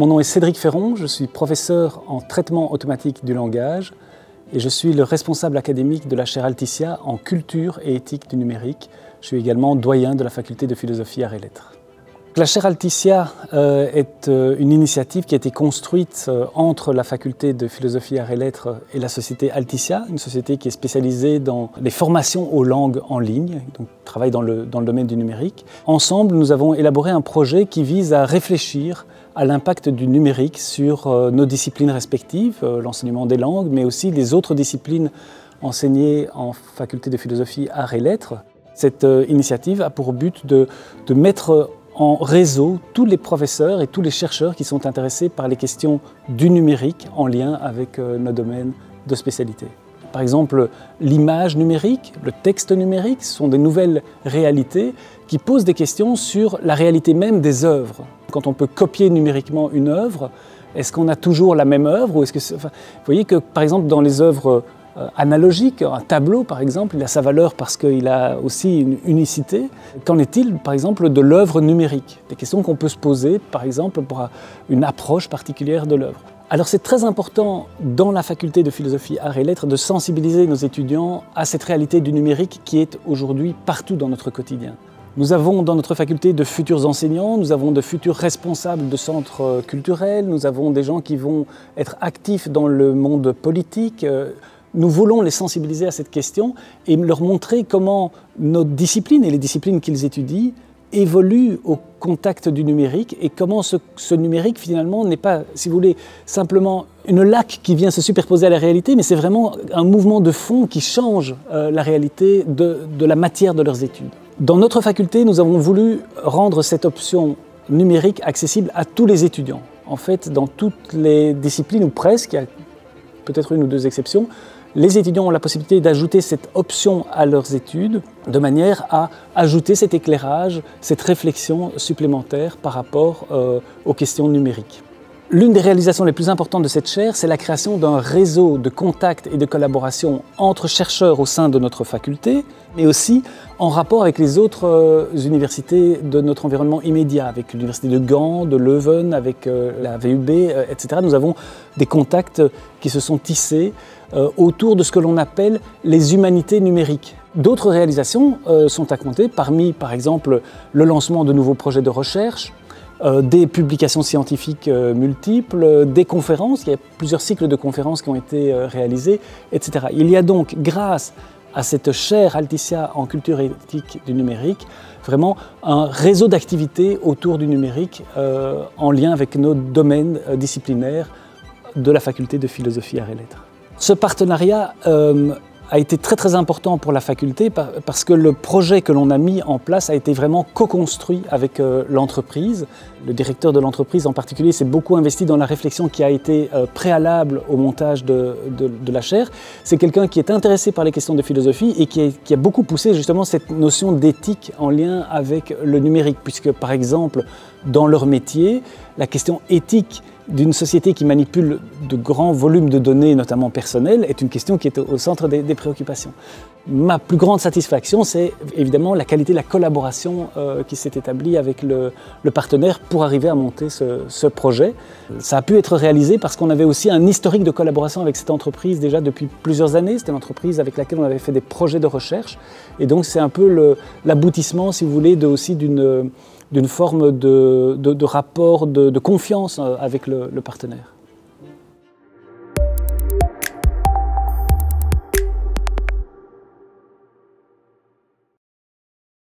Mon nom est Cédric Ferron, je suis professeur en traitement automatique du langage et je suis le responsable académique de la chaire Alticia en culture et éthique du numérique. Je suis également doyen de la faculté de philosophie, arts et lettres. La chaire Alticia est une initiative qui a été construite entre la faculté de philosophie, arts et lettres et la société Alticia, une société qui est spécialisée dans les formations aux langues en ligne, donc travaille dans le domaine du numérique. Ensemble, nous avons élaboré un projet qui vise à réfléchir à l'impact du numérique sur nos disciplines respectives, l'enseignement des langues, mais aussi les autres disciplines enseignées en faculté de philosophie, arts et lettres. Cette initiative a pour but de mettre en réseau tous les professeurs et tous les chercheurs qui sont intéressés par les questions du numérique en lien avec nos domaines de spécialité. Par exemple, l'image numérique, le texte numérique, ce sont des nouvelles réalités qui posent des questions sur la réalité même des œuvres. Quand on peut copier numériquement une œuvre, est-ce qu'on a toujours la même œuvre ou est-ce que vous voyez que par exemple dans les œuvres analogique, un tableau par exemple, il a sa valeur parce qu'il a aussi une unicité. Qu'en est-il par exemple de l'œuvre numérique? Des questions qu'on peut se poser par exemple pour une approche particulière de l'œuvre. Alors c'est très important dans la faculté de philosophie, arts et lettres de sensibiliser nos étudiants à cette réalité du numérique qui est aujourd'hui partout dans notre quotidien. Nous avons dans notre faculté de futurs enseignants, nous avons de futurs responsables de centres culturels, nous avons des gens qui vont être actifs dans le monde politique. Nous voulons les sensibiliser à cette question et leur montrer comment nos disciplines et les disciplines qu'ils étudient évoluent au contact du numérique et comment ce numérique finalement n'est pas, si vous voulez, simplement une laque qui vient se superposer à la réalité, mais c'est vraiment un mouvement de fond qui change la réalité de la matière de leurs études. Dans notre faculté, nous avons voulu rendre cette option numérique accessible à tous les étudiants. En fait, dans toutes les disciplines, ou presque, il y a peut-être une ou deux exceptions, les étudiants ont la possibilité d'ajouter cette option à leurs études de manière à ajouter cet éclairage, cette réflexion supplémentaire par rapport aux questions numériques. L'une des réalisations les plus importantes de cette chaire, c'est la création d'un réseau de contacts et de collaboration entre chercheurs au sein de notre faculté, mais aussi en rapport avec les autres universités de notre environnement immédiat, avec l'université de Gand, de Leuven, avec la VUB, etc. Nous avons des contacts qui se sont tissés autour de ce que l'on appelle les humanités numériques. D'autres réalisations sont à compter, parmi par exemple le lancement de nouveaux projets de recherche, des publications scientifiques multiples, des conférences, il y a plusieurs cycles de conférences qui ont été réalisés, etc. Il y a donc, grâce à cette chaire Alticia en culture et éthique du numérique, vraiment un réseau d'activités autour du numérique en lien avec nos domaines disciplinaires de la faculté de philosophie, arts et lettres. Ce partenariat a été très important pour la faculté parce que le projet que l'on a mis en place a été vraiment co-construit avec l'entreprise. Le directeur de l'entreprise en particulier s'est beaucoup investi dans la réflexion qui a été préalable au montage de la chaire. C'est quelqu'un qui est intéressé par les questions de philosophie et qui a beaucoup poussé justement cette notion d'éthique en lien avec le numérique, puisque par exemple dans leur métier, la question éthique d'une société qui manipule de grands volumes de données, notamment personnelles, est une question qui est au centre des préoccupations. Ma plus grande satisfaction, c'est évidemment la qualité de la collaboration qui s'est établie avec le partenaire pour arriver à monter ce projet. Ça a pu être réalisé parce qu'on avait aussi un historique de collaboration avec cette entreprise déjà depuis plusieurs années. C'était une entreprise avec laquelle on avait fait des projets de recherche. Et donc c'est un peu l'aboutissement, si vous voulez, aussi d'une forme de rapport de confiance avec le partenaire.